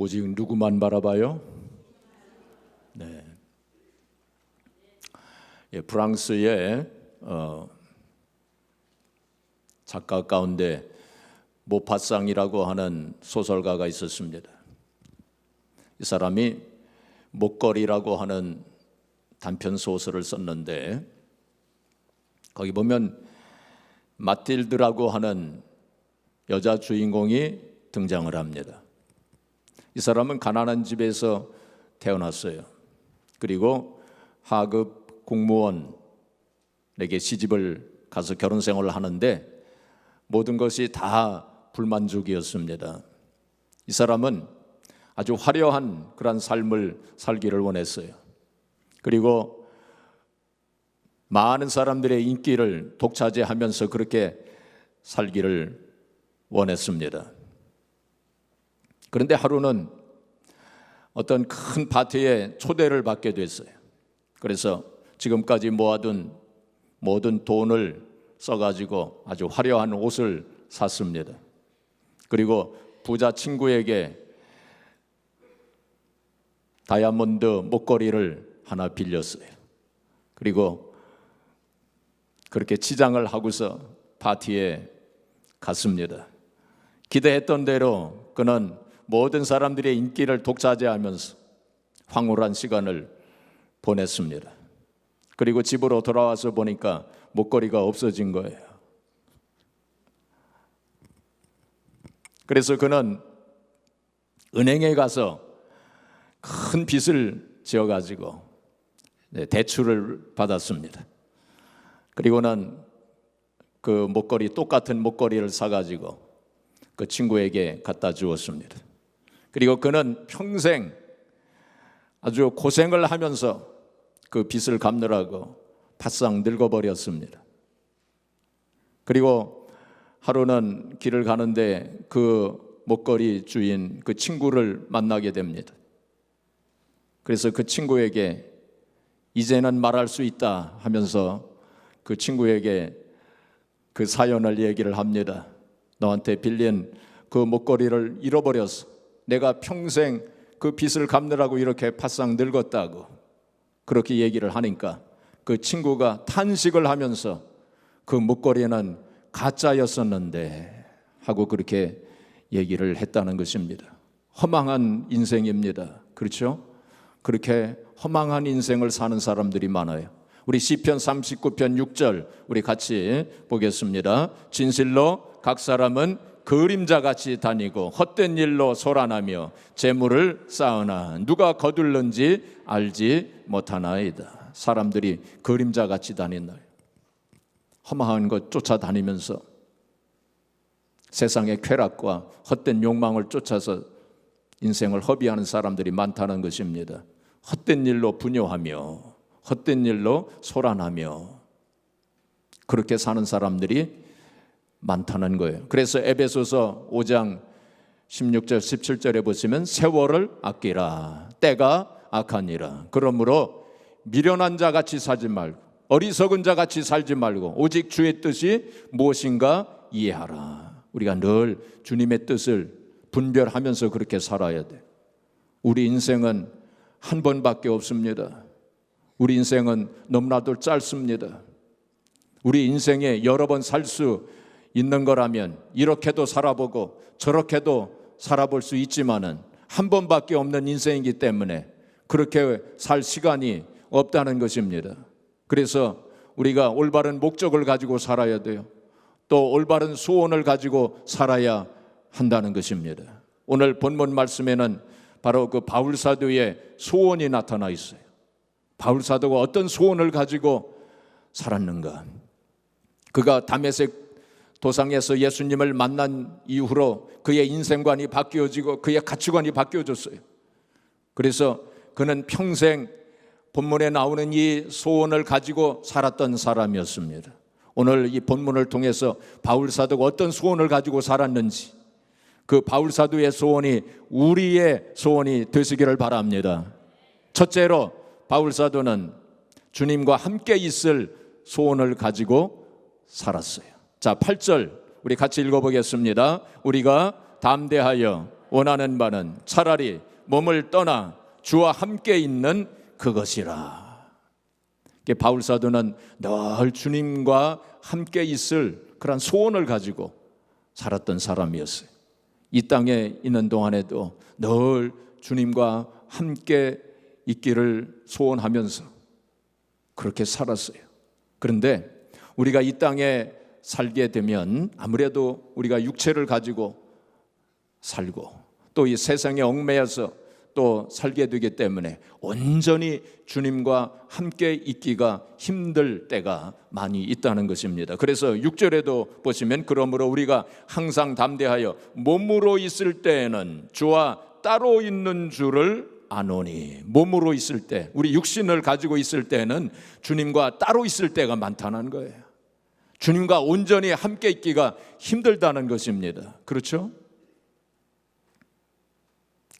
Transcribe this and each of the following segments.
오직 누구만 바라봐요? 네. 프랑스의 작가 가운데 모파상이라고 하는 소설가가 있었습니다. 이 사람이 목걸이라고 하는 단편 소설을 썼는데 거기 보면 마틸드라고 하는 여자 주인공이 등장을 합니다. 이 사람은 가난한 집에서 태어났어요. 그리고 하급 공무원에게 시집을 가서 결혼 생활을 하는데 모든 것이 다 불만족이었습니다. 이 사람은 아주 화려한 그런 삶을 살기를 원했어요. 그리고 많은 사람들의 인기를 독차지하면서 그렇게 살기를 원했습니다. 그런데 하루는 어떤 큰 파티에 초대를 받게 됐어요. 그래서 지금까지 모아둔 모든 돈을 써가지고 아주 화려한 옷을 샀습니다. 그리고 부자 친구에게 다이아몬드 목걸이를 하나 빌렸어요. 그리고 그렇게 치장을 하고서 파티에 갔습니다. 기대했던 대로 그는 모든 사람들의 인기를 독차지하면서 황홀한 시간을 보냈습니다. 그리고 집으로 돌아와서 보니까 목걸이가 없어진 거예요. 그래서 그는 은행에 가서 큰 빚을 지어가지고 대출을 받았습니다. 그리고는 그 목걸이, 똑같은 목걸이를 사가지고 그 친구에게 갖다 주었습니다. 그리고 그는 평생 아주 고생을 하면서 그 빚을 갚느라고 바싹 늙어버렸습니다. 그리고 하루는 길을 가는데 그 목걸이 주인 그 친구를 만나게 됩니다. 그래서 그 친구에게 이제는 말할 수 있다 하면서 그 친구에게 그 사연을 얘기를 합니다. 너한테 빌린 그 목걸이를 잃어버려서 내가 평생 그 빚을 갚느라고 이렇게 바싹 늙었다고 그렇게 얘기를 하니까 그 친구가 탄식을 하면서 그 목걸이는 가짜였었는데 하고 그렇게 얘기를 했다는 것입니다. 허망한 인생입니다. 그렇죠? 그렇게 허망한 인생을 사는 사람들이 많아요. 우리 시편 39편 6절 우리 같이 보겠습니다. 진실로 각 사람은 그림자같이 다니고 헛된 일로 소란하며 재물을 쌓으나 누가 거둘는지 알지 못하나이다. 사람들이 그림자같이 다닌다. 허망한 것 쫓아다니면서 세상의 쾌락과 헛된 욕망을 쫓아서 인생을 허비하는 사람들이 많다는 것입니다. 헛된 일로 분요하며 헛된 일로 소란하며 그렇게 사는 사람들이 많다는 거예요. 그래서 에베소서 5장 16절 17절에 보시면 세월을 아끼라 때가 악하니라. 그러므로 미련한 자같이 살지 말고 어리석은 자같이 살지 말고 오직 주의 뜻이 무엇인가 이해하라. 우리가 늘 주님의 뜻을 분별하면서 그렇게 살아야 돼. 우리 인생은 한 번밖에 없습니다. 우리 인생은 너무나도 짧습니다. 우리 인생에 여러 번 살 수 있는 거라면 이렇게도 살아보고 저렇게도 살아볼 수 있지만은 한 번밖에 없는 인생이기 때문에 그렇게 살 시간이 없다는 것입니다. 그래서 우리가 올바른 목적을 가지고 살아야 돼요. 또 올바른 소원을 가지고 살아야 한다는 것입니다. 오늘 본문 말씀에는 바로 그 바울 사도의 소원이 나타나 있어요. 바울 사도가 어떤 소원을 가지고 살았는가? 그가 다메섹 도상에서 예수님을 만난 이후로 그의 인생관이 바뀌어지고 그의 가치관이 바뀌어졌어요. 그래서 그는 평생 본문에 나오는 이 소원을 가지고 살았던 사람이었습니다. 오늘 이 본문을 통해서 바울 사도가 어떤 소원을 가지고 살았는지 그 바울 사도의 소원이 우리의 소원이 되시기를 바랍니다. 첫째로 바울 사도는 주님과 함께 있을 소원을 가지고 살았어요. 자, 8절 우리 같이 읽어보겠습니다. 우리가 담대하여 원하는 바는 차라리 몸을 떠나 주와 함께 있는 그것이라. 바울 사도는 늘 주님과 함께 있을 그런 소원을 가지고 살았던 사람이었어요. 이 땅에 있는 동안에도 늘 주님과 함께 있기를 소원하면서 그렇게 살았어요. 그런데 우리가 이 땅에 살게 되면 아무래도 우리가 육체를 가지고 살고 또 이 세상에 얽매여서 또 살게 되기 때문에 온전히 주님과 함께 있기가 힘들 때가 많이 있다는 것입니다. 그래서 6절에도 보시면 그러므로 우리가 항상 담대하여 몸으로 있을 때에는 주와 따로 있는 줄을 아노니. 몸으로 있을 때, 우리 육신을 가지고 있을 때는 주님과 따로 있을 때가 많다는 거예요. 주님과 온전히 함께 있기가 힘들다는 것입니다. 그렇죠?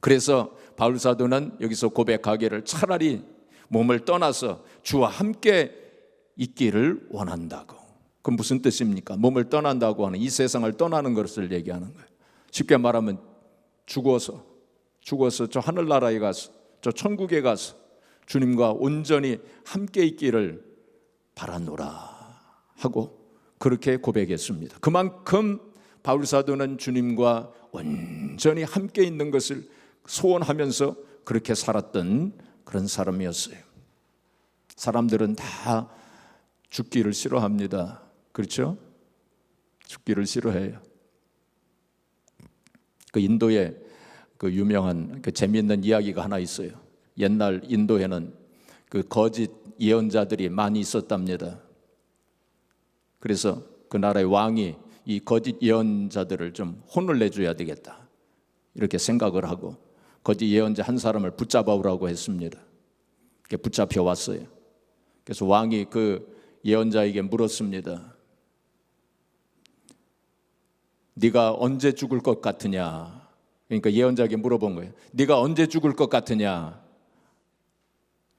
그래서 바울 사도는 여기서 고백하기를 차라리 몸을 떠나서 주와 함께 있기를 원한다고. 그건 무슨 뜻입니까? 몸을 떠난다고 하는 이 세상을 떠나는 것을 얘기하는 거예요. 쉽게 말하면 죽어서 저 하늘나라에 가서 저 천국에 가서 주님과 온전히 함께 있기를 바라노라 하고 그렇게 고백했습니다. 그만큼 바울 사도는 주님과 온전히 함께 있는 것을 소원하면서 그렇게 살았던 그런 사람이었어요. 사람들은 다 죽기를 싫어합니다. 그렇죠? 죽기를 싫어해요. 그 인도에 그 유명한 그 재미있는 이야기가 하나 있어요. 옛날 인도에는 그 거짓 예언자들이 많이 있었답니다. 그래서 그 나라의 왕이 이 거짓 예언자들을 좀 혼을 내줘야 되겠다 이렇게 생각을 하고 거짓 예언자 한 사람을 붙잡아 오라고 했습니다. 붙잡혀 왔어요. 그래서 왕이 그 예언자에게 물었습니다. 네가 언제 죽을 것 같으냐? 그러니까 예언자에게 물어본 거예요. 네가 언제 죽을 것 같으냐?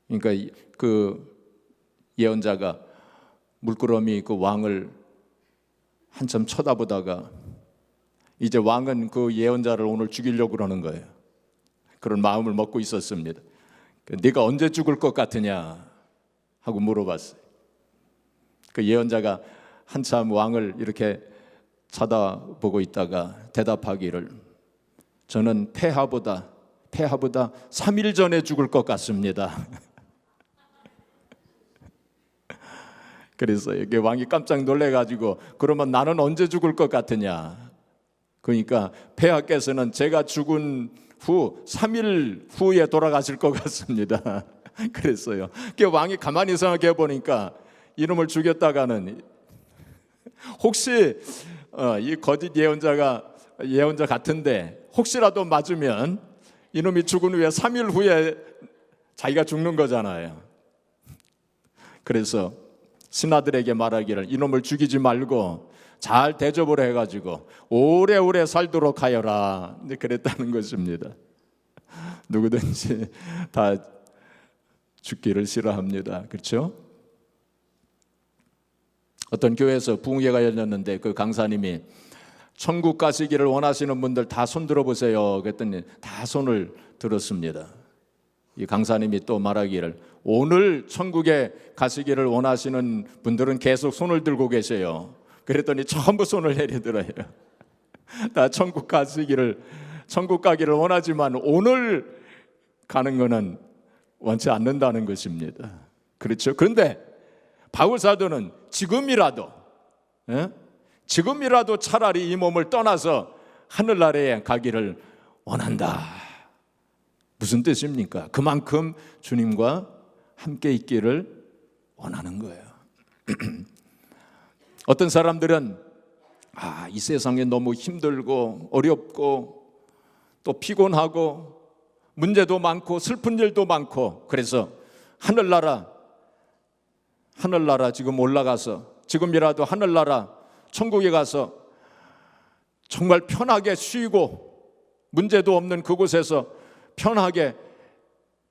그러니까 그 예언자가 물끄러미 그 왕을 한참 쳐다보다가 이제 왕은 그 예언자를 오늘 죽이려고 그러는 거예요. 그런 마음을 먹고 있었습니다. 네가 언제 죽을 것 같으냐 하고 물어봤어요. 그 예언자가 한참 왕을 이렇게 쳐다보고 있다가 대답하기를 저는 폐하보다 3일 전에 죽을 것 같습니다. 그래서 이게 왕이 깜짝 놀래가지고 그러면 나는 언제 죽을 것 같으냐? 그러니까 폐하께서는 제가 죽은 후 3일 후에 돌아가실 것 같습니다. 그랬어요. 왕이 가만히 생각해 보니까 이놈을 죽였다가는 혹시 이 거짓 예언자 같은데 혹시라도 맞으면 이놈이 죽은 후에 3일 후에 자기가 죽는 거잖아요. 그래서 신하들에게 말하기를 이놈을 죽이지 말고 잘 대접을 해가지고 오래오래 살도록 하여라 그랬다는 것입니다. 누구든지 다 죽기를 싫어합니다. 그렇죠? 어떤 교회에서 부흥회가 열렸는데 그 강사님이 천국 가시기를 원하시는 분들 다 손 들어보세요 그랬더니 다 손을 들었습니다. 이 강사님이 또 말하기를 오늘 천국에 가시기를 원하시는 분들은 계속 손을 들고 계세요. 그랬더니 전부 손을 내리더래요. 다 천국 가기를 원하지만 오늘 가는 것은 원치 않는다는 것입니다. 그렇죠? 그런데 바울 사도는 지금이라도 차라리 이 몸을 떠나서 하늘나라에 가기를 원한다. 무슨 뜻입니까? 그만큼 주님과 함께 있기를 원하는 거예요. 어떤 사람들은 이 세상에 너무 힘들고 어렵고 또 피곤하고 문제도 많고 슬픈 일도 많고 그래서 하늘나라 지금 올라가서 지금이라도 하늘나라 천국에 가서 정말 편하게 쉬고 문제도 없는 그곳에서 편하게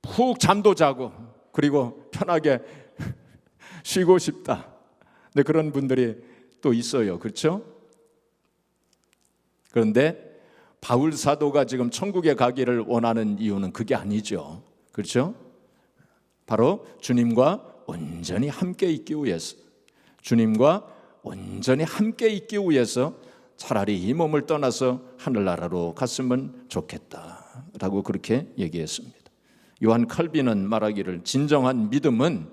푹 잠도 자고 그리고 편하게 쉬고 싶다. 근데 그런 분들이 또 있어요. 그렇죠? 그런데 바울 사도가 지금 천국에 가기를 원하는 이유는 그게 아니죠. 그렇죠? 바로 주님과 온전히 함께 있기 위해서, 주님과 온전히 함께 있기 위해서 차라리 이 몸을 떠나서 하늘나라로 갔으면 좋겠다라고 그렇게 얘기했습니다. 요한 칼빈은 말하기를 진정한 믿음은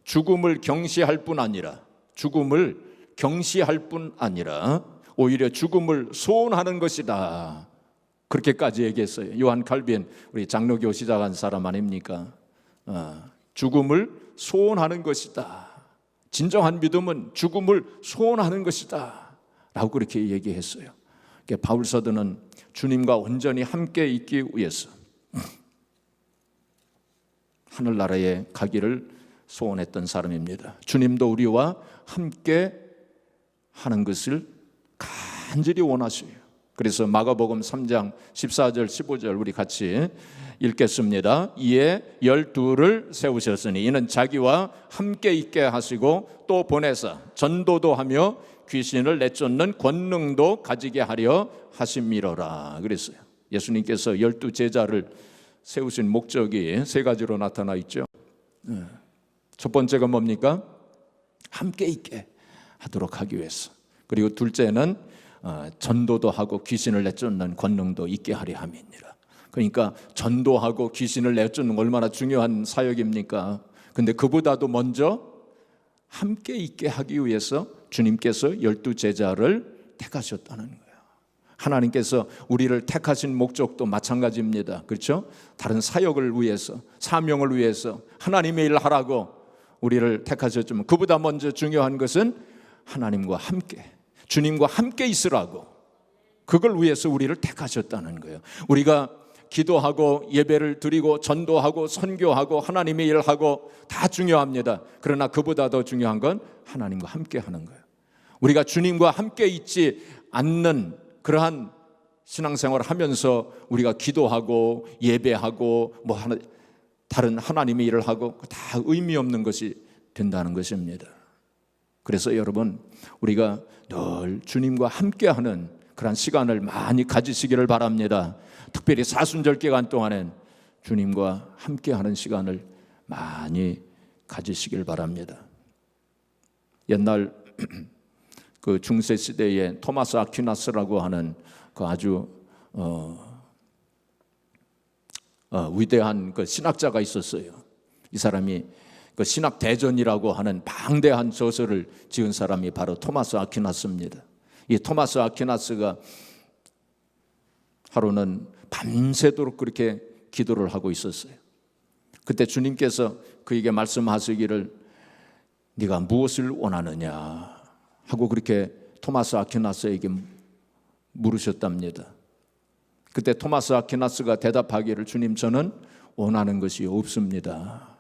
죽음을 경시할 뿐 아니라 오히려 죽음을 소원하는 것이다. 그렇게까지 얘기했어요. 요한 칼빈, 우리 장로교 시작한 사람 아닙니까? 죽음을 소원하는 것이다. 진정한 믿음은 죽음을 소원하는 것이다 라고 그렇게 얘기했어요. 바울 사도는 주님과 온전히 함께 있기 위해서 하늘나라에 가기를 소원했던 사람입니다. 주님도 우리와 함께 하는 것을 간절히 원하셔요. 그래서 마가복음 3장 14절 15절 우리 같이 읽겠습니다. 이에 12를 세우셨으니 이는 자기와 함께 있게 하시고 또 보내사 전도도 하며 귀신을 내쫓는 권능도 가지게 하려 하심이로라 그랬어요. 예수님께서 12 제자를 세우신 목적이 세 가지로 나타나 있죠. 첫 번째가 뭡니까? 함께 있게 하도록 하기 위해서. 그리고 둘째는 전도도 하고 귀신을 내쫓는 권능도 있게 하려 함이니라. 그러니까 전도하고 귀신을 내쫓는 얼마나 중요한 사역입니까? 근데 그보다도 먼저 함께 있게 하기 위해서 주님께서 12 제자를 택하셨다는 거예요. 하나님께서 우리를 택하신 목적도 마찬가지입니다. 그렇죠? 다른 사역을 위해서, 사명을 위해서 하나님의 일을 하라고 우리를 택하셨지만 그보다 먼저 중요한 것은 하나님과 함께, 주님과 함께 있으라고, 그걸 위해서 우리를 택하셨다는 거예요. 우리가 기도하고 예배를 드리고 전도하고 선교하고 하나님의 일을 하고 다 중요합니다. 그러나 그보다 더 중요한 건 하나님과 함께 하는 거예요. 우리가 주님과 함께 있지 않는 그러한 신앙생활을 하면서 우리가 기도하고 예배하고 다른 하나님의 일을 하고 다 의미 없는 것이 된다는 것입니다. 그래서 여러분, 우리가 늘 주님과 함께하는 그런 시간을 많이 가지시기를 바랍니다. 특별히 사순절 기간 동안엔 주님과 함께하는 시간을 많이 가지시길 바랍니다. 옛날 그 중세 시대에 토마스 아퀴나스라고 하는 그 아주 위대한 그 신학자가 있었어요. 이 사람이 그 신학 대전이라고 하는 방대한 저서를 지은 사람이 바로 토마스 아퀴나스입니다. 이 토마스 아퀴나스가 하루는 밤새도록 그렇게 기도를 하고 있었어요. 그때 주님께서 그에게 말씀하시기를 네가 무엇을 원하느냐 하고 그렇게 토마스 아퀴나스에게 물으셨답니다. 그때 토마스 아퀴나스가 대답하기를 주님, 저는 원하는 것이 없습니다.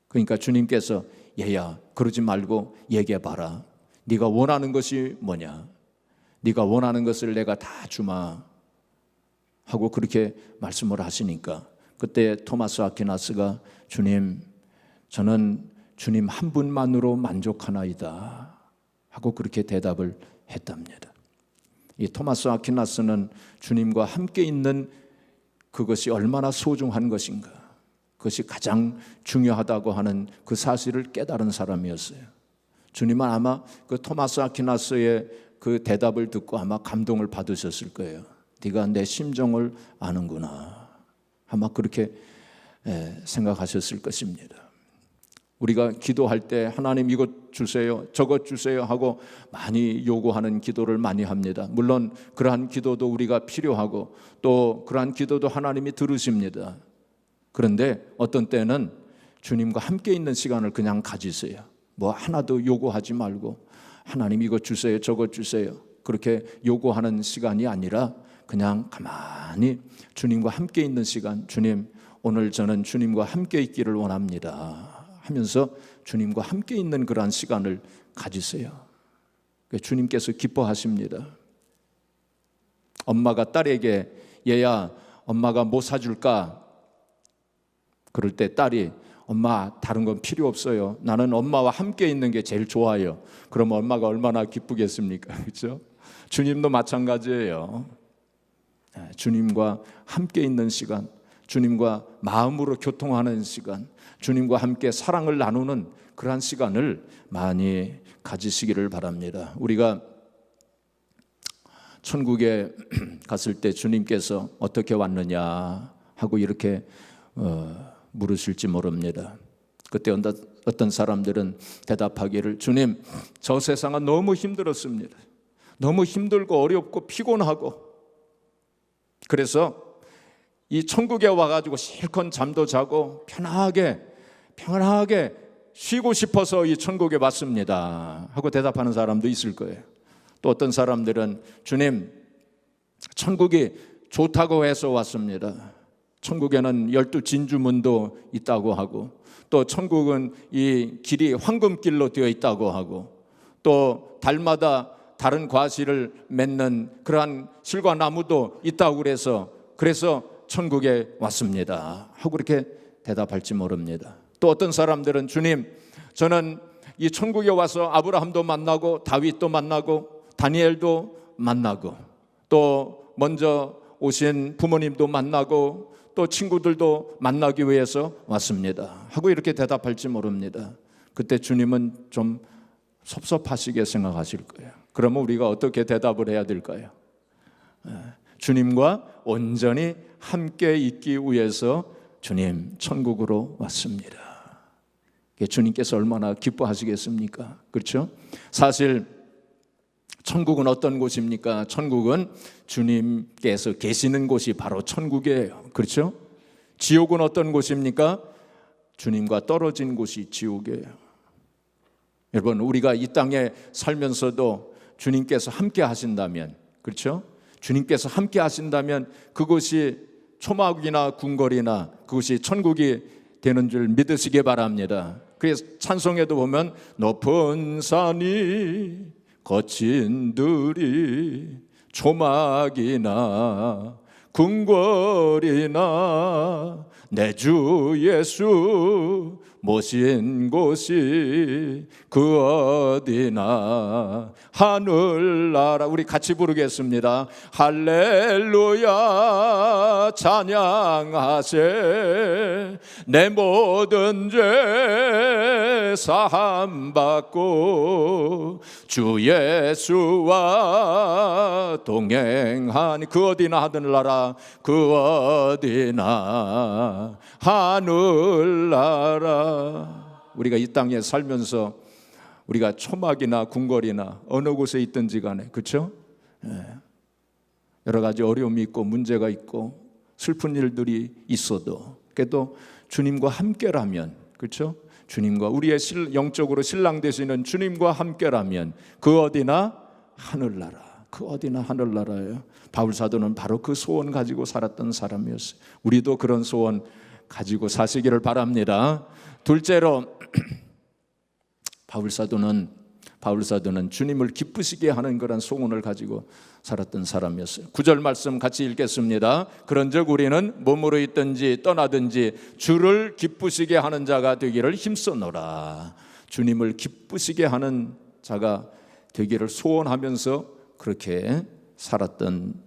그러니까 주님께서 얘야, 그러지 말고 얘기해봐라. 네가 원하는 것이 뭐냐? 네가 원하는 것을 내가 다 주마 하고 그렇게 말씀을 하시니까 그때 토마스 아퀴나스가 주님, 저는 주님 한 분만으로 만족하나이다 하고 그렇게 대답을 했답니다. 이 토마스 아퀴나스는 주님과 함께 있는 그것이 얼마나 소중한 것인가, 그것이 가장 중요하다고 하는 그 사실을 깨달은 사람이었어요. 주님은 아마 그 토마스 아퀴나스의 그 대답을 듣고 아마 감동을 받으셨을 거예요. 네가 내 심정을 아는구나. 아마 그렇게 생각하셨을 것입니다. 우리가 기도할 때 하나님 이것 주세요, 저것 주세요 하고 많이 요구하는 기도를 많이 합니다. 물론 그러한 기도도 우리가 필요하고 또 그러한 기도도 하나님이 들으십니다. 그런데 어떤 때는 주님과 함께 있는 시간을 그냥 가지세요. 뭐 하나도 요구하지 말고 하나님 이것 주세요, 저것 주세요 그렇게 요구하는 시간이 아니라 그냥 가만히 주님과 함께 있는 시간, 주님 오늘 저는 주님과 함께 있기를 원합니다 하면서 주님과 함께 있는 그러한 시간을 가지세요. 주님께서 기뻐하십니다. 엄마가 딸에게 얘야 엄마가 뭐 사줄까? 그럴 때 딸이 엄마 다른 건 필요 없어요. 나는 엄마와 함께 있는 게 제일 좋아요. 그럼 엄마가 얼마나 기쁘겠습니까? 그렇죠? 주님도 마찬가지예요. 주님과 함께 있는 시간, 주님과 마음으로 교통하는 시간, 주님과 함께 사랑을 나누는 그러한 시간을 많이 가지시기를 바랍니다. 우리가 천국에 갔을 때 주님께서 어떻게 왔느냐 하고 이렇게 물으실지 모릅니다. 그때 어떤 사람들은 대답하기를, 주님, 저 세상은 너무 힘들었습니다. 너무 힘들고 어렵고 피곤하고, 그래서 이 천국에 와가지고 실컷 잠도 자고 편하게 쉬고 싶어서 이 천국에 왔습니다 하고 대답하는 사람도 있을 거예요. 또 어떤 사람들은, 주님, 천국이 좋다고 해서 왔습니다. 천국에는 12진주문도 있다고 하고, 또 천국은 이 길이 황금길로 되어 있다고 하고, 또 달마다 다른 과실을 맺는 그러한 실과 나무도 있다고 그래서 천국에 왔습니다 하고 이렇게 대답할지 모릅니다. 또 어떤 사람들은, 주님, 저는 이 천국에 와서 아브라함도 만나고 다윗도 만나고 다니엘도 만나고 또 먼저 오신 부모님도 만나고 또 친구들도 만나기 위해서 왔습니다 하고 이렇게 대답할지 모릅니다. 그때 주님은 좀 섭섭하시게 생각하실 거예요. 그러면 우리가 어떻게 대답을 해야 될까요? 주님과 온전히 함께 있기 위해서 주님, 천국으로 왔습니다. 주님께서 얼마나 기뻐하시겠습니까? 그렇죠? 사실 천국은 어떤 곳입니까? 천국은 주님께서 계시는 곳이 바로 천국이에요. 그렇죠? 지옥은 어떤 곳입니까? 주님과 떨어진 곳이 지옥이에요. 여러분, 우리가 이 땅에 살면서도 주님께서 함께 하신다면, 그렇죠? 주님께서 함께 하신다면 그곳이 초막이나 궁궐이나 그것이 천국이 되는 줄 믿으시기 바랍니다. 그래서 찬송에도 보면 높은 산이 거친 들이 초막이나 궁궐이나 내 주 예수 모신 곳이 그 어디나 하늘나라. 우리 같이 부르겠습니다. 할렐루야 찬양하세. 내 모든 죄 사함받고 주 예수와 동행하니 그 어디나 하늘나라 그 어디나 하늘나라. 우리가 이 땅에 살면서 우리가 초막이나 궁궐이나 어느 곳에 있든지 간에, 그렇죠? 여러 가지 어려움이 있고 문제가 있고 슬픈 일들이 있어도 그래도 주님과 함께라면, 그렇죠? 주님과 우리의 영적으로 신랑 되시는 주님과 함께라면 그 어디나 하늘나라, 그 어디나 하늘나라예요. 바울 사도는 바로 그 소원 가지고 살았던 사람이었어요. 우리도 그런 소원 가지고 사시기를 바랍니다. 둘째로 바울 사도는 주님을 기쁘시게 하는 그런 소원을 가지고 살았던 사람이었어요. 9절 말씀 같이 읽겠습니다. 그런즉 우리는 몸으로 있든지 떠나든지 주를 기쁘시게 하는 자가 되기를 힘써노라. 주님을 기쁘시게 하는 자가 되기를 소원하면서 그렇게 살았던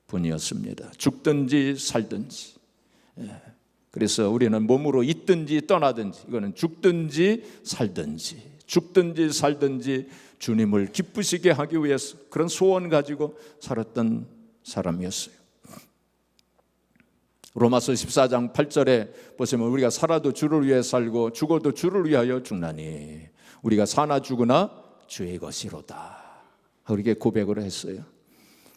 분이었습니다. 죽든지 살든지. 그래서 우리는 몸으로 있든지 떠나든지, 이거는 죽든지 살든지 주님을 기쁘시게 하기 위해서 그런 소원 가지고 살았던 사람이었어요. 로마서 14장 8절에 보시면 우리가 살아도 주를 위해 살고 죽어도 주를 위하여 죽나니 우리가 사나 죽으나 주의 것이로다. 그렇게 고백을 했어요.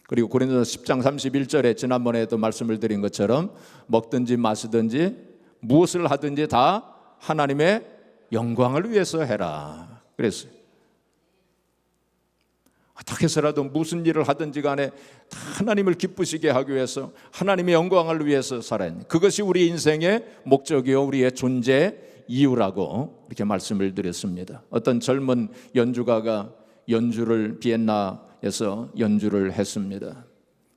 그리고 고린도서 10장 31절에 지난번에도 말씀을 드린 것처럼 먹든지 마시든지 무엇을 하든지 다 하나님의 영광을 위해서 해라 그랬어요. 어떻게 해서라도 무슨 일을 하든지 간에 다 하나님을 기쁘시게 하기 위해서 하나님의 영광을 위해서 살아야 합니다. 그것이 우리 인생의 목적이요 우리의 존재 이유라고 이렇게 말씀을 드렸습니다. 어떤 젊은 연주가가 연주를 비엔나에서 연주를 했습니다.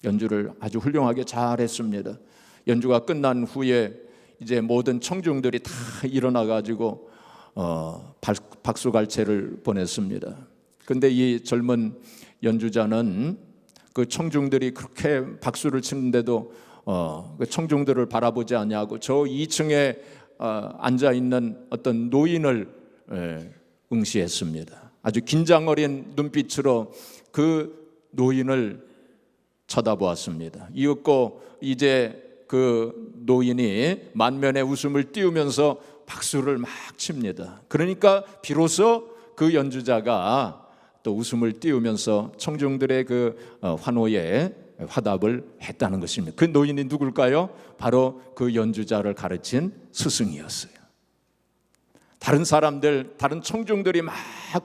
연주를 아주 훌륭하게 잘 했습니다. 연주가 끝난 후에 이제 모든 청중들이 다 일어나 가지고 박수갈채를 보냈습니다. 근데 이 젊은 연주자는 그 청중들이 그렇게 박수를 치는데도 그 청중들을 바라보지 않냐고 저 2층에 앉아 있는 어떤 노인을 응시했습니다. 아주 긴장 어린 눈빛으로 그 노인을 쳐다보았습니다. 이윽고 이제 그 노인이 만면에 웃음을 띄우면서 박수를 막 칩니다. 그러니까 비로소 그 연주자가 또 웃음을 띄우면서 청중들의 그 환호에 화답을 했다는 것입니다. 그 노인이 누굴까요? 바로 그 연주자를 가르친 스승이었어요. 다른 사람들, 다른 청중들이 막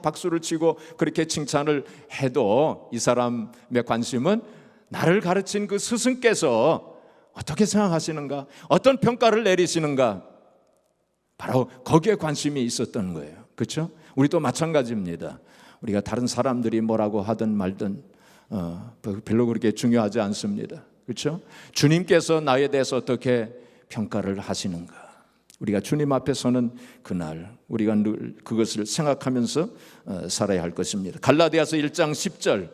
박수를 치고 그렇게 칭찬을 해도 이 사람의 관심은 나를 가르친 그 스승께서 어떻게 생각하시는가? 어떤 평가를 내리시는가? 바로 거기에 관심이 있었던 거예요. 그렇죠? 우리도 마찬가지입니다. 우리가 다른 사람들이 뭐라고 하든 말든 별로 그렇게 중요하지 않습니다. 그렇죠? 주님께서 나에 대해서 어떻게 평가를 하시는가? 우리가 주님 앞에 서는 그날 우리가 늘 그것을 생각하면서 살아야 할 것입니다. 갈라디아서 1장 10절,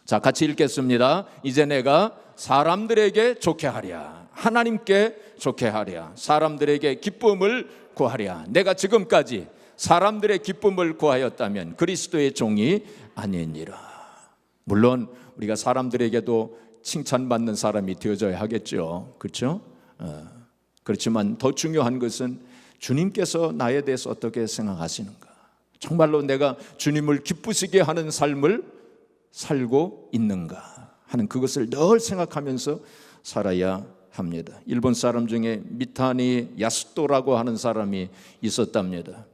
자 같이 읽겠습니다. 이제 내가 사람들에게 좋게 하랴, 하나님께 좋게 하랴, 사람들에게 기쁨을 구하랴. 내가 지금까지 사람들의 기쁨을 구하였다면 그리스도의 종이 아니니라. 물론 우리가 사람들에게도 칭찬받는 사람이 되어져야 하겠죠. 그렇죠? 그렇지만 더 중요한 것은 주님께서 나에 대해서 어떻게 생각하시는가, 정말로 내가 주님을 기쁘시게 하는 삶을 살고 있는가 하는 그것을 늘 생각하면서 살아야 합니다. 일본 사람 중에 미타니 야스토라고 하는 사람이 있었답니다.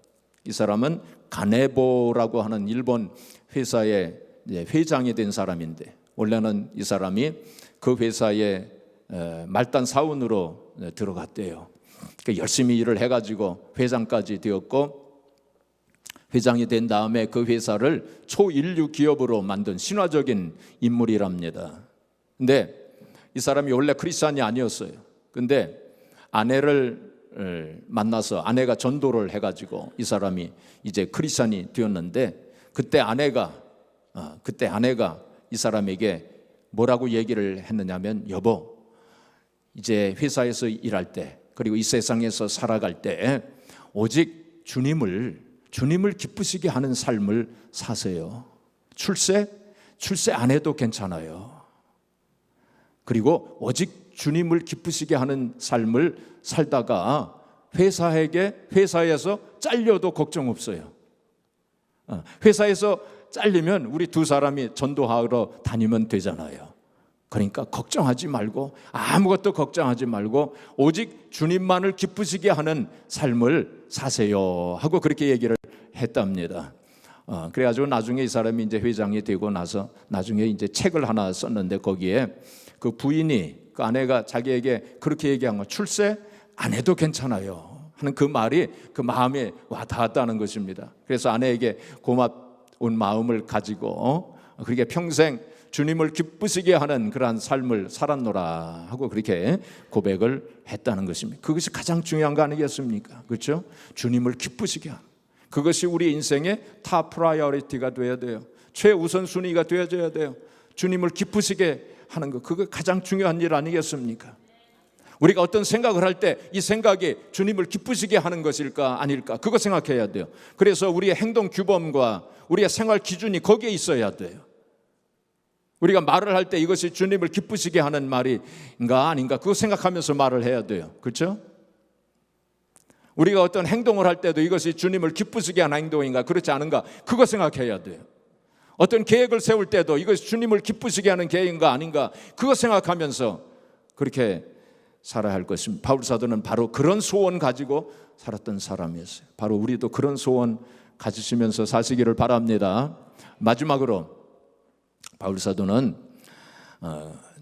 이 사람은 가네보라고 하는 일본 회사의 회장이 된 사람인데, 원래는 이 사람이 그 회사의 말단 사원으로 들어갔대요. 그러니까 열심히 일을 해가지고 회장까지 되었고, 회장이 된 다음에 그 회사를 초인류 기업으로 만든 신화적인 인물이랍니다. 근데 이 사람이 원래 크리스찬이 아니었어요. 근데 아내를 만나서 아내가 전도를 해가지고 이 사람이 이제 크리스찬이 되었는데, 그때 아내가 이 사람에게 뭐라고 얘기를 했느냐면, 여보, 이제 회사에서 일할 때 그리고 이 세상에서 살아갈 때 오직 주님을 기쁘시게 하는 삶을 사세요. 출세 안 해도 괜찮아요. 그리고 오직 주님을 기쁘시게 하는 삶을 살다가 회사에서 잘려도 걱정 없어요. 회사에서 잘리면 우리 두 사람이 전도하러 다니면 되잖아요. 그러니까 걱정하지 말고, 아무것도 걱정하지 말고 오직 주님만을 기쁘시게 하는 삶을 사세요 하고 그렇게 얘기를 했답니다. 그래가지고 나중에 이 사람이 이제 회장이 되고 나서 나중에 이제 책을 하나 썼는데, 거기에 그 부인이, 그 아내가 자기에게 그렇게 얘기한 거, 출세 안 해도 괜찮아요 하는 그 말이 그 마음에 와 닿았다는 것입니다. 그래서 아내에게 고마운 마음을 가지고 그렇게 평생 주님을 기쁘시게 하는 그러한 삶을 살았노라 하고 그렇게 고백을 했다는 것입니다. 그것이 가장 중요한 거 아니겠습니까? 그렇죠? 주님을 기쁘시게 하는, 그것이 우리 인생의 탑 프라이어리티가 되어야 돼요. 최우선순위가 되어져야 돼요. 주님을 기쁘시게 하는 것, 그거 가장 중요한 일 아니겠습니까? 우리가 어떤 생각을 할 때 이 생각이 주님을 기쁘시게 하는 것일까 아닐까, 그거 생각해야 돼요. 그래서 우리의 행동 규범과 우리의 생활 기준이 거기에 있어야 돼요. 우리가 말을 할 때 이것이 주님을 기쁘시게 하는 말인가 아닌가, 그거 생각하면서 말을 해야 돼요. 그렇죠? 우리가 어떤 행동을 할 때도 이것이 주님을 기쁘시게 하는 행동인가 그렇지 않은가, 그거 생각해야 돼요. 어떤 계획을 세울 때도 이것이 주님을 기쁘시게 하는 계획인가 아닌가, 그거 생각하면서 그렇게 살아야 할 것입니다. 바울 사도는 바로 그런 소원 가지고 살았던 사람이었어요. 바로 우리도 그런 소원 가지시면서 사시기를 바랍니다. 마지막으로 바울 사도는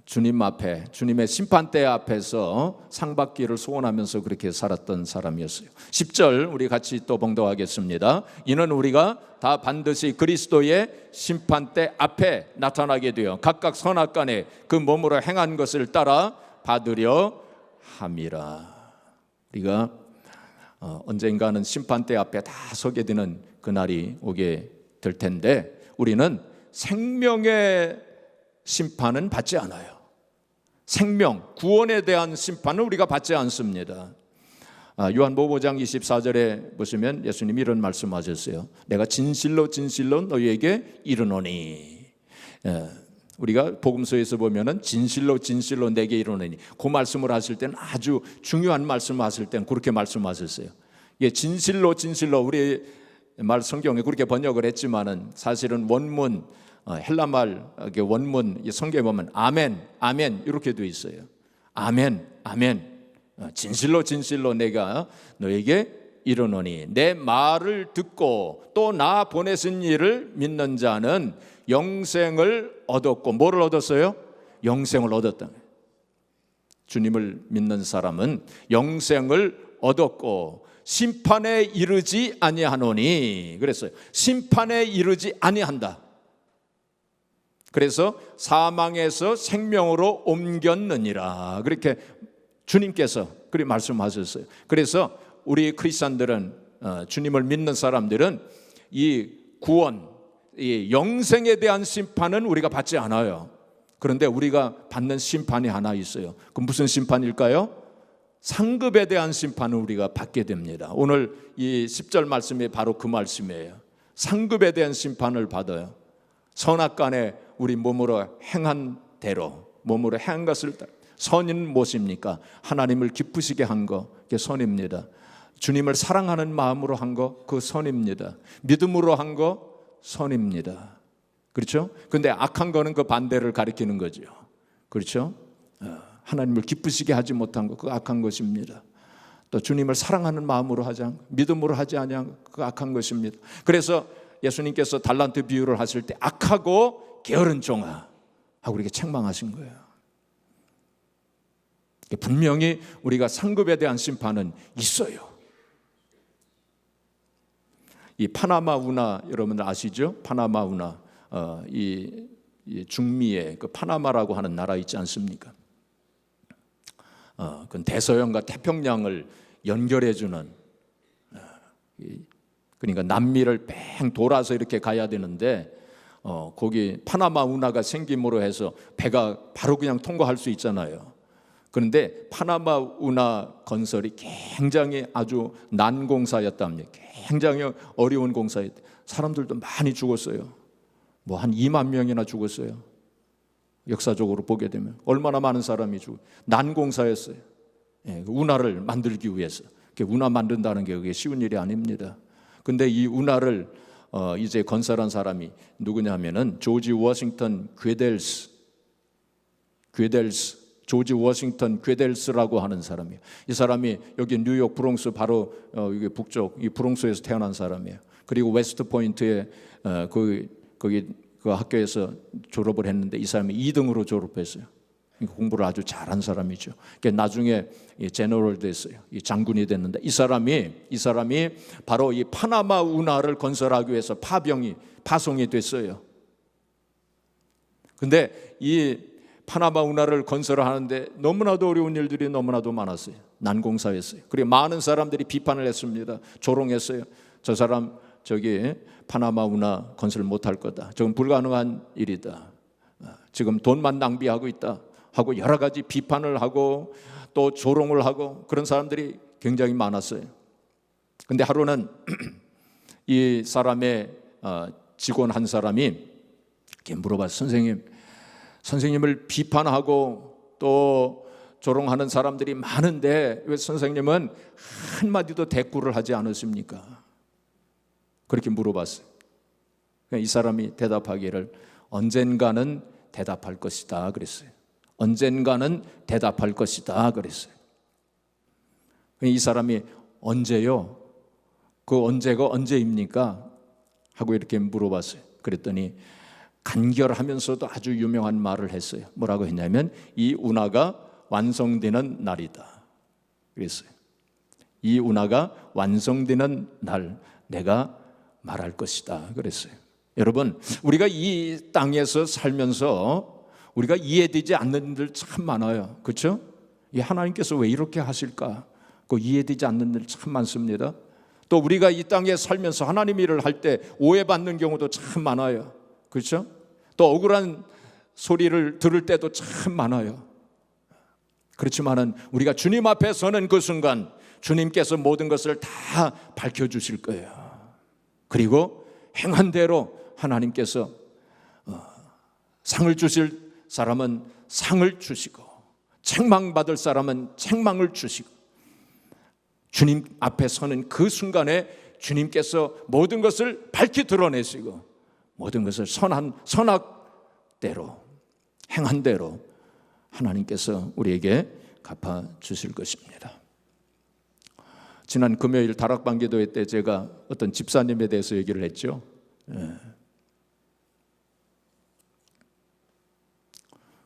주님 앞에, 주님의 심판대 앞에서 상 받기를 소원하면서 그렇게 살았던 사람이었어요. 10절 우리 같이 또 봉독하겠습니다. 이는 우리가 다 반드시 그리스도의 심판대 앞에 나타나게 되어 각각 선악간에 그 몸으로 행한 것을 따라 받으려 함이라. 우리가 언젠가는 심판대 앞에 다 서게 되는 그날이 오게 될 텐데, 우리는 생명의 심판은 받지 않아요. 생명, 구원에 대한 심판은 우리가 받지 않습니다. 요한복음 5장 24절에 보시면 예수님이 이런 말씀하셨어요. 내가 진실로 진실로 너희에게 이르노니. 우리가 복음서에서 보면은 진실로 진실로 내게 이르노니, 그 말씀을 하실 때는 아주 중요한 말씀을 하실 때는 그렇게 말씀하셨어요. 예, 진실로 진실로 우리 말 성경에 그렇게 번역을 했지만은 사실은 원문 헬라말 원문 성경에 보면 아멘 아멘 이렇게 돼 있어요. 아멘 아멘. 진실로 진실로 내가 너에게 이르노니 내 말을 듣고 또 나 보내신 이를 믿는 자는 영생을 얻었고, 뭐를 얻었어요? 영생을 얻었다. 주님을 믿는 사람은 영생을 얻었고 심판에 이르지 아니하노니 그랬어요. 심판에 이르지 아니한다. 그래서 사망에서 생명으로 옮겼느니라, 그렇게 주님께서 그렇게 말씀하셨어요. 그래서 우리 크리스천들은, 주님을 믿는 사람들은 이 구원, 이 영생에 대한 심판은 우리가 받지 않아요. 그런데 우리가 받는 심판이 하나 있어요. 그 무슨 심판일까요? 상급에 대한 심판을 우리가 받게 됩니다. 오늘 이 10절 말씀이 바로 그 말씀이에요. 상급에 대한 심판을 받아요. 선악간에 우리 몸으로 행한 대로, 몸으로 행한 것을 선인 무엇입니까? 하나님을 기쁘시게 한 거, 그게 선입니다. 주님을 사랑하는 마음으로 한 거, 그 선입니다. 믿음으로 한 거, 선입니다. 그렇죠? 근데 악한 거는 그 반대를 가리키는 거죠. 그렇죠? 하나님을 기쁘시게 하지 못한 거, 그 악한 것입니다. 또 주님을 사랑하는 마음으로 하지 않고 믿음으로 하지 아니한 그 악한 것입니다. 그래서 예수님께서 달란트 비유를 하실 때 악하고 게으른 종아 하고 이렇게 책망하신 거예요. 분명히 우리가 상급에 대한 심판은 있어요. 이 파나마 운하 여러분들 아시죠? 파나마 운하, 이 중미의 그 파나마라고 하는 나라 있지 않습니까? 그 대서양과 태평양을 연결해주는, 그러니까 남미를 뺑 돌아서 이렇게 가야 되는데, 거기 파나마 운하가 생김으로 해서 배가 바로 그냥 통과할 수 있잖아요. 그런데 파나마 운하 건설이 굉장히 아주 난공사였답니다. 굉장히 어려운 공사였. 사람들도 많이 죽었어요. 뭐 한 2만 명이나 죽었어요. 역사적으로 보게 되면 얼마나 많은 사람이 죽어. 난공사였어요. 예, 운하를 만들기 위해서. 운하 만든다는 게 그게 쉬운 일이 아닙니다. 근데 이 운하를 이제 건설한 사람이 누구냐면은 조지 워싱턴 괴델스, 조지 워싱턴 괴델스라고 하는 사람이에요. 이 사람이 여기 뉴욕 브롱스 바로 여기 북쪽 이 브롱스에서 태어난 사람이에요. 그리고 웨스트 포인트에 거기 그 학교에서 졸업을 했는데 이 사람이 2등으로 졸업했어요. 공부를 아주 잘한 사람이죠. 나중에 제너럴 됐어요. 장군이 됐는데 이 사람이 바로 이 파나마 운하를 건설하기 위해서 파송이 됐어요. 근데 이 파나마 운하를 건설하는데 너무나도 어려운 일들이 너무나도 많았어요. 난공사였어요. 그리고 많은 사람들이 비판을 했습니다. 조롱했어요. 저 사람 저기 파나마 운하 건설 못할 거다. 저건 불가능한 일이다. 지금 돈만 낭비하고 있다 하고 여러 가지 비판을 하고 또 조롱을 하고 그런 사람들이 굉장히 많았어요. 근데 하루는 이 사람의 직원 한 사람이 이렇게 물어봤어요. 선생님을 비판하고 또 조롱하는 사람들이 많은데 왜 선생님은 한마디도 대꾸를 하지 않으십니까? 그렇게 물어봤어요. 이 사람이 대답하기를 언젠가는 대답할 것이다 그랬어요. 언젠가는 대답할 것이다 그랬어요. 이 사람이 언제요? 그 언제가 언제입니까? 하고 이렇게 물어봤어요. 그랬더니 간결하면서도 아주 유명한 말을 했어요. 뭐라고 했냐면 이 운하가 완성되는 날이다 그랬어요. 이 운하가 완성되는 날 내가 말할 것이다 그랬어요. 여러분, 우리가 이 땅에서 살면서 우리가 이해되지 않는 일 참 많아요. 그렇죠? 하나님께서 왜 이렇게 하실까? 그 이해되지 않는 일 참 많습니다. 또 우리가 이 땅에 살면서 하나님 일을 할 때 오해받는 경우도 참 많아요. 그렇죠? 또 억울한 소리를 들을 때도 참 많아요. 그렇지만은 우리가 주님 앞에 서는 그 순간 주님께서 모든 것을 다 밝혀주실 거예요. 그리고 행한 대로 하나님께서 상을 주실 사람은 상을 주시고 책망받을 사람은 책망을 주시고 주님 앞에 서는 그 순간에 주님께서 모든 것을 밝히 드러내시고 모든 것을 선악대로 행한 대로 하나님께서 우리에게 갚아주실 것입니다. 지난 금요일 다락방 기도회 때 제가 어떤 집사님에 대해서 얘기를 했죠.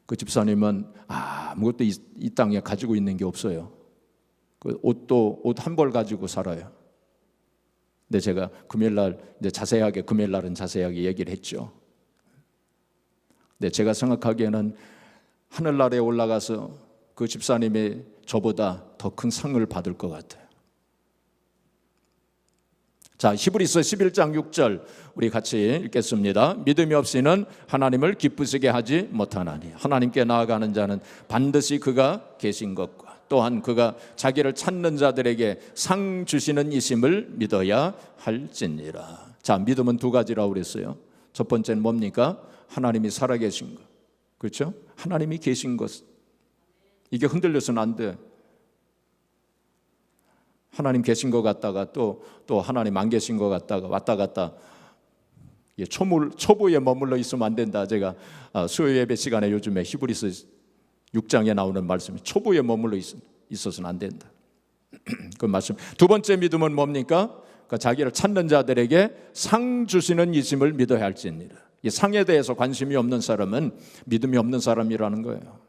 그 집사님은 아무것도 이 땅에 가지고 있는 게 없어요. 그 옷도 옷 한 벌 가지고 살아요. 근데 제가 금요일날 이제 금요일날은 자세하게 얘기를 했죠. 근데 제가 생각하기에는 하늘나라에 올라가서 그 집사님이 저보다 더 큰 상을 받을 것 같아요. 자, 히브리서 11장 6절 우리 같이 읽겠습니다. 믿음이 없이는 하나님을 기쁘시게 하지 못하나니 하나님께 나아가는 자는 반드시 그가 계신 것과 또한 그가 자기를 찾는 자들에게 상 주시는 이심을 믿어야 할지니라. 자, 믿음은 두 가지라고 그랬어요. 첫 번째는 뭡니까? 하나님이 살아계신 것. 그렇죠? 하나님이 계신 것. 이게 흔들려서는 안 돼. 하나님 계신 것 같다가 또 하나님 안 계신 것 같다가 왔다 갔다 초보에 머물러 있으면 안 된다. 제가 수요 예배 시간에 요즘에 히브리서 6장에 나오는 말씀이 초보에 머물러 있어서는 안 된다. 그 말씀. 두 번째 믿음은 뭡니까? 그러니까 자기를 찾는 자들에게 상 주시는 이심을 믿어야 할지니라. 이 상에 대해서 관심이 없는 사람은 믿음이 없는 사람이라는 거예요.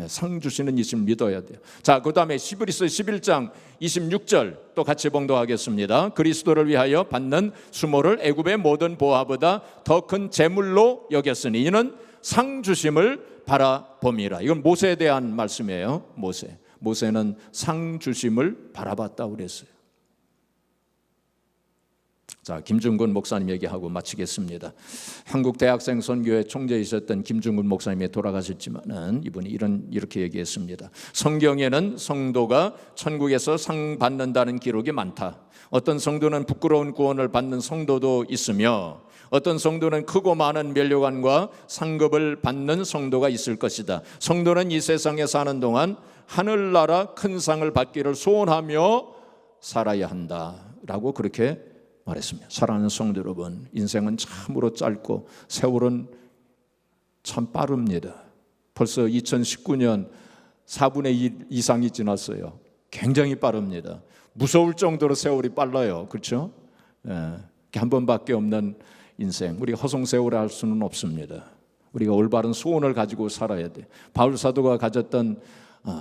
상 주시는 이심을 믿어야 돼요. 자, 그 다음에 히브리서 11장 26절 또 같이 봉독하겠습니다. 그리스도를 위하여 받는 수모를 애굽의 모든 보화보다 더 큰 재물로 여겼으니 이는 상 주심을 바라봄이라. 이건 모세에 대한 말씀이에요. 모세는 상 주심을 바라봤다고 그랬어요. 자, 김중근 목사님 얘기하고 마치겠습니다. 한국 대학생 선교회 총재이셨던 김중근 목사님이 돌아가셨지만은 이분이 이렇게 얘기했습니다. 성경에는 성도가 천국에서 상 받는다는 기록이 많다. 어떤 성도는 부끄러운 구원을 받는 성도도 있으며 어떤 성도는 크고 많은 면류관과 상급을 받는 성도가 있을 것이다. 성도는 이 세상에 사는 동안 하늘나라 큰 상을 받기를 소원하며 살아야 한다라고 그렇게 말했습니다. 사랑하는 성도 여러분, 인생은 참으로 짧고 세월은 참 빠릅니다. 벌써 2019년 4분의 1 이상이 지났어요. 굉장히 빠릅니다. 무서울 정도로 세월이 빨라요. 그렇죠? 한 번밖에 없는 인생, 우리가 허송세월에 할 수는 없습니다. 우리가 올바른 소원을 가지고 살아야 돼. 바울 사도가 가졌던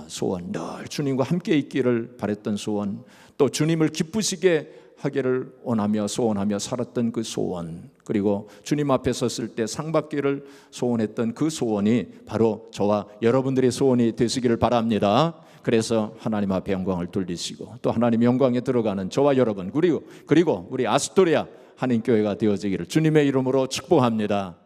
소원, 늘 주님과 함께 있기를 바랬던 소원, 또 주님을 기쁘시게 하기를 원하며 소원하며 살았던 그 소원, 그리고 주님 앞에 섰을 때 상 받기를 소원했던 그 소원이 바로 저와 여러분들의 소원이 되시기를 바랍니다. 그래서 하나님 앞에 영광을 돌리시고 또 하나님 영광에 들어가는 저와 여러분, 그리고 우리 아스토리아 한인교회가 되어지기를 주님의 이름으로 축복합니다.